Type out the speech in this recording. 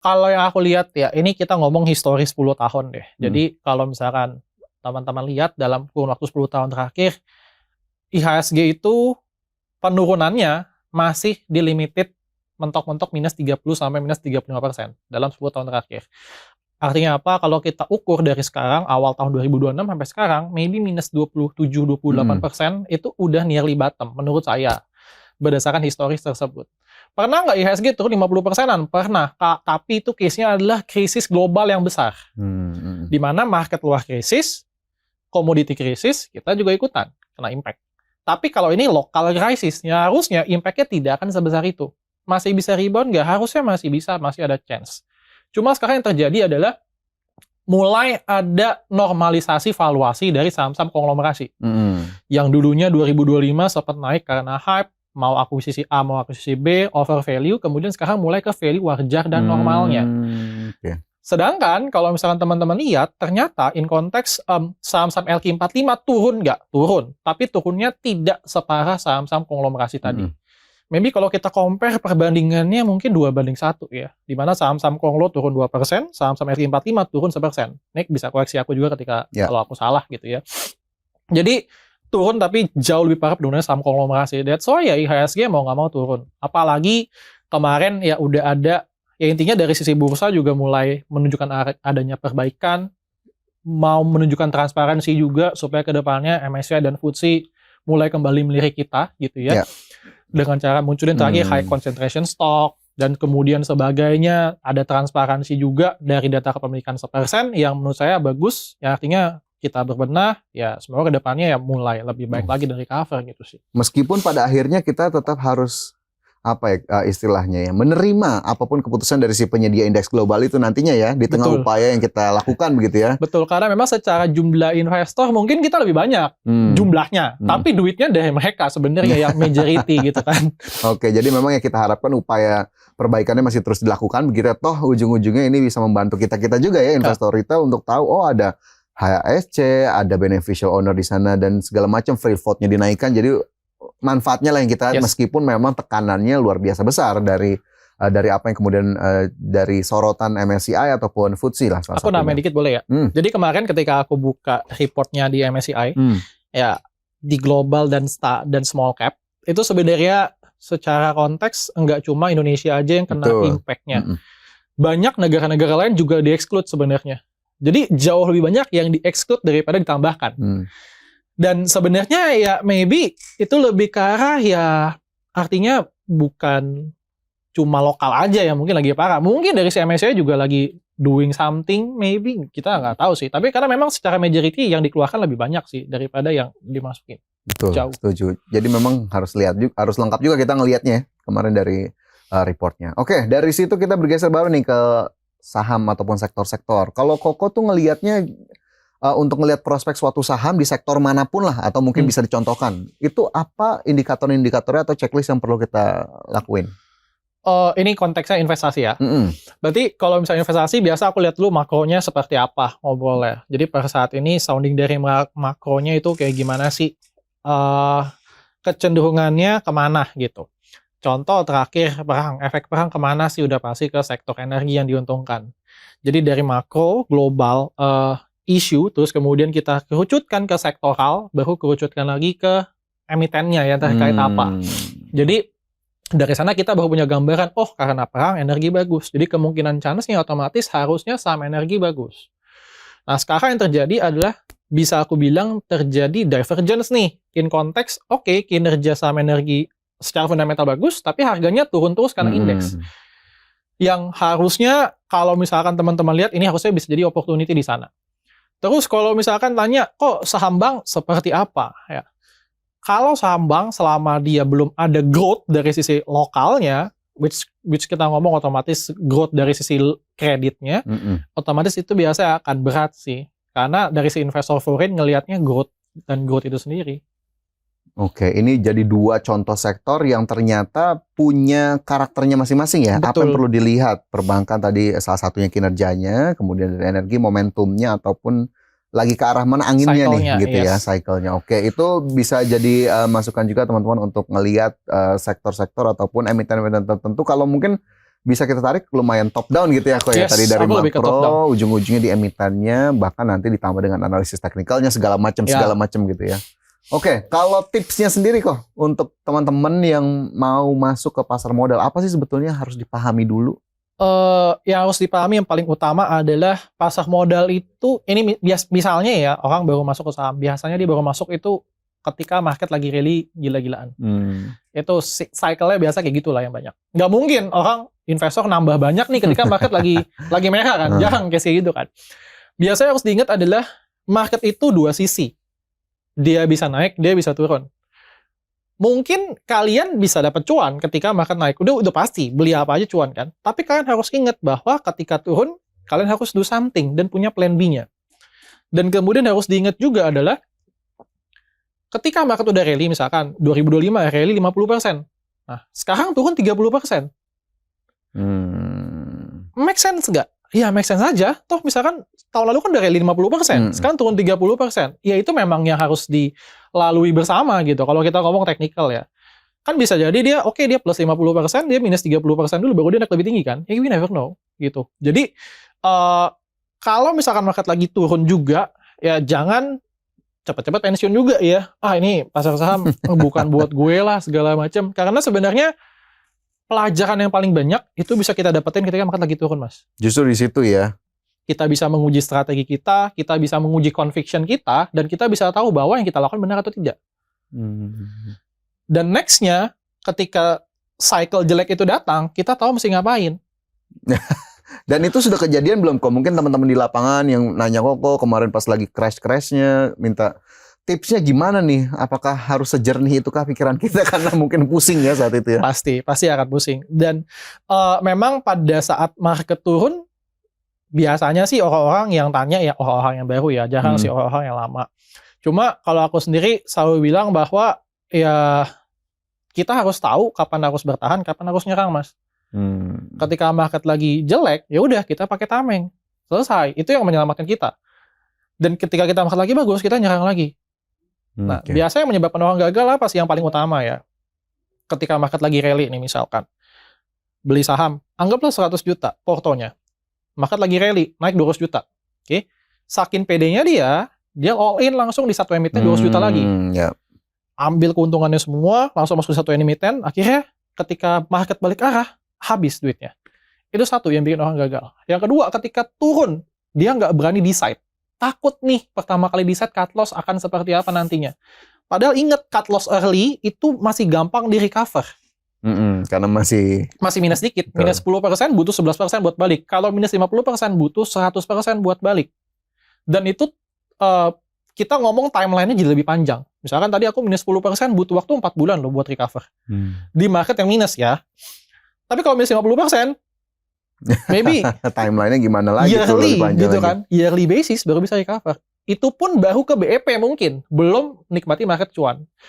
Kalau yang aku lihat ya, ini kita ngomong historis 10 tahun deh. Jadi kalau misalkan teman-teman lihat dalam kurun waktu 10 tahun terakhir, IHSG itu penurunannya masih di limited mentok-mentok minus 30 sampai minus 35% dalam 10 tahun terakhir. Artinya apa? Kalau kita ukur dari sekarang, awal tahun 2026 sampai sekarang, maybe minus 27-28% itu udah nearly bottom menurut saya, berdasarkan historis tersebut. Pernah nggak IHSG turun 50%-an? Pernah, Kak. Tapi itu case-nya adalah krisis global yang besar. Di mana market luar krisis, komoditi krisis, kita juga ikutan kena impact. Tapi kalau ini lokal krisis, ya harusnya impact-nya tidak akan sebesar itu. Masih bisa rebound nggak? Harusnya masih bisa, masih ada chance. Cuma sekarang yang terjadi adalah mulai ada normalisasi valuasi dari saham-saham konglomerasi. Yang dulunya 2025 sempat naik karena hype, mau akuisisi A, mau akuisisi B, over value, kemudian sekarang mulai ke value wajar dan normalnya. Sedangkan kalau misalkan teman-teman lihat, ternyata in konteks saham-saham LQ45 turun nggak? Turun. Tapi turunnya tidak separah saham-saham konglomerasi tadi. Maybe kalau kita compare perbandingannya mungkin 2:1 ya. Di mana saham-saham konglo turun 2%, saham-saham LQ45 turun 1%. Ini bisa koreksi aku juga ketika kalau aku salah gitu ya. Jadi turun tapi jauh lebih parah penurunannya saham konglomerasi. That's why ya IHSG mau nggak mau turun. Apalagi kemarin ya udah ada, ya intinya dari sisi bursa juga mulai menunjukkan adanya perbaikan, mau menunjukkan transparansi juga supaya kedepannya MSCI dan FTSE mulai kembali melirik kita gitu ya. Dengan cara munculin terakhir high concentration stock, dan kemudian sebagainya, ada transparansi juga dari data kepemilikan 1% yang menurut saya bagus, ya artinya kita berbenah, ya semoga kedepannya ya mulai lebih baik lagi dari cover gitu sih. Meskipun pada akhirnya kita tetap harus istilahnya ya, menerima apapun keputusan dari si penyedia indeks global itu nantinya ya, di tengah upaya yang kita lakukan begitu ya. Betul, karena memang secara jumlah investor mungkin kita lebih banyak jumlahnya, tapi duitnya dari mereka sebenarnya yang majority gitu kan. Oke, jadi memang yang kita harapkan upaya perbaikannya masih terus dilakukan begitu ya, toh ujung-ujungnya ini bisa membantu kita juga ya, investor kita untuk tahu ada HSC, ada beneficial owner di sana dan segala macam, free float-nya dinaikkan, jadi manfaatnya lah yang kita meskipun memang tekanannya luar biasa besar dari apa yang kemudian dari sorotan MSCI ataupun FTSE lah. Aku nambahin dikit boleh ya? Jadi kemarin ketika aku buka reportnya di MSCI, ya di global dan small cap, itu sebenarnya secara konteks enggak cuma Indonesia aja yang kena impact-nya. Banyak negara-negara lain juga di-exclude sebenarnya. Jadi jauh lebih banyak yang di-exclude daripada ditambahkan. Dan sebenarnya ya maybe itu lebih ke arah ya, artinya bukan cuma lokal aja yang mungkin lagi parah. Mungkin dari si MSCI juga lagi doing something, maybe kita nggak tahu sih. Tapi karena memang secara majority yang dikeluarkan lebih banyak sih daripada yang dimasukin. Betul, setuju. Jadi memang harus lihat juga, harus lengkap juga kita ngelihatnya kemarin dari reportnya. Oke, dari situ kita bergeser baru nih ke saham ataupun sektor-sektor. Kalau Koko tuh ngelihatnya untuk ngelihat prospek suatu saham di sektor manapun lah, atau mungkin bisa dicontohkan, itu apa indikator-indikatornya atau checklist yang perlu kita lakuin? Ini konteksnya investasi ya. Berarti kalau misalnya investasi, biasa aku lihat dulu makronya seperti apa ngobrolnya. Jadi per saat ini sounding dari makronya itu kayak gimana sih? Kecenderungannya kemana gitu. Contoh terakhir efek perang kemana sih? Udah pasti ke sektor energi yang diuntungkan. Jadi dari makro, global, isu, terus kemudian kita kerucutkan ke sektoral, baru kerucutkan lagi ke emitennya ya terkait apa. Jadi dari sana kita baru punya gambaran, oh karena perang energi bagus. Jadi kemungkinan chance-nya otomatis harusnya saham energi bagus. Nah sekarang yang terjadi adalah bisa aku bilang terjadi divergence nih. In konteks, oke, kinerja saham energi secara fundamental bagus, tapi harganya turun terus karena indeks. Yang harusnya kalau misalkan teman-teman lihat, ini harusnya bisa jadi opportunity di sana. Terus kalau misalkan tanya, kok saham bank seperti apa? Ya, kalau saham bank selama dia belum ada growth dari sisi lokalnya, which kita ngomong otomatis growth dari sisi kreditnya, otomatis itu biasa akan berat sih. Karena dari si investor foreign ngelihatnya growth dan growth itu sendiri. Oke, ini jadi dua contoh sektor yang ternyata punya karakternya masing-masing ya. Betul. Apa yang perlu dilihat? Perbankan tadi salah satunya kinerjanya, kemudian dari energi momentumnya ataupun lagi ke arah mana anginnya nih gitu ya, cycle-nya. Oke, itu bisa jadi masukan juga teman-teman untuk ngelihat sektor-sektor ataupun emiten-emiten tertentu. Kalau mungkin bisa kita tarik lumayan top down gitu ya kok ya. Yes, Tadi dari aku lebih ke top down. makro, ujung-ujungnya di emitennya, bahkan nanti ditambah dengan analisis teknikalnya segala macam gitu ya. Oke, kalau tipsnya sendiri kok untuk teman-teman yang mau masuk ke pasar modal, apa sih sebetulnya harus dipahami dulu? Yang harus dipahami yang paling utama adalah pasar modal itu, ini misalnya ya, orang baru masuk ke saham, biasanya dia baru masuk itu ketika market lagi rally gila-gilaan. Itu cycle-nya biasa kayak gitulah yang banyak. Nggak mungkin orang investor nambah banyak nih ketika market lagi merah kan. Jarang kayak gitu kan. Biasanya harus diingat adalah market itu dua sisi. Dia bisa naik, dia bisa turun. Mungkin kalian bisa dapat cuan ketika market naik. Udah pasti, beli apa aja cuan kan. Tapi kalian harus ingat bahwa ketika turun, kalian harus do something dan punya plan B-nya. Dan kemudian harus diingat juga adalah ketika market udah rally, misalkan 2025 rally 50%. Nah, sekarang turun 30%. Make sense nggak? Ya, make sense aja. Toh misalkan tahun lalu kan udah rally 50%, sekarang turun 30%. Ya itu memang yang harus dilalui bersama gitu. Kalau kita ngomong teknikal ya. Kan bisa jadi dia, dia plus 50%, dia minus 30% dulu, baru dia naik lebih tinggi kan. Ya, we never know. Gitu. Jadi, kalau misalkan market lagi turun juga, ya jangan cepat-cepat pensiun juga ya. Ini pasar saham bukan buat gue lah segala macam. Karena sebenarnya pelajaran yang paling banyak itu bisa kita dapetin ketika market lagi turun, Mas. Justru di situ ya. Kita bisa menguji strategi kita bisa menguji conviction kita, dan kita bisa tahu bahwa yang kita lakukan benar atau tidak. Dan nextnya, ketika cycle jelek itu datang, kita tahu mesti ngapain. Dan itu sudah kejadian belum kok? Mungkin teman-teman di lapangan yang nanya kok kemarin pas lagi crash-crashnya minta tipsnya gimana nih? Apakah harus sejernih itukah pikiran kita karena mungkin pusing ya saat itu ya? Pasti akan pusing. Dan memang pada saat market turun, biasanya sih orang-orang yang tanya ya orang-orang yang baru ya, jarang sih orang-orang yang lama. Cuma kalau aku sendiri selalu bilang bahwa ya kita harus tahu kapan harus bertahan, kapan harus nyerang, Mas. Ketika market lagi jelek, ya udah kita pakai tameng. Selesai. Itu yang menyelamatkan kita. Dan ketika kita market lagi bagus, kita nyerang lagi. Nah, biasanya yang menyebabkan orang gagal apa sih yang paling utama ya? Ketika market lagi rally nih misalkan. Beli saham, anggaplah 100 juta portonya. Market lagi rally, naik 200 juta. Oke. Saking PD-nya dia all in langsung di satu emiten 200 juta lagi. Ambil keuntungannya semua, langsung masuk ke satu emiten, akhirnya ketika market balik arah, habis duitnya. Itu satu yang bikin orang gagal. Yang kedua, ketika turun, dia nggak berani decide. Takut nih, pertama kali decide cut loss akan seperti apa nantinya. Padahal ingat, cut loss early itu masih gampang di recover. Karena masih minus dikit. Minus 10% butuh 11% buat balik. Kalau minus 50% butuh 100% buat balik. Dan itu kita ngomong timeline-nya jadi lebih panjang. Misalkan tadi aku minus 10% butuh waktu 4 bulan loh buat recover. Di market yang minus ya. Tapi kalau minus 50%, maybe timeline-nya gimana lagi yearly, tuh gitu kan. Yearly basis baru bisa recover. Itu pun baru ke BEP mungkin. Belum nikmati market cuan.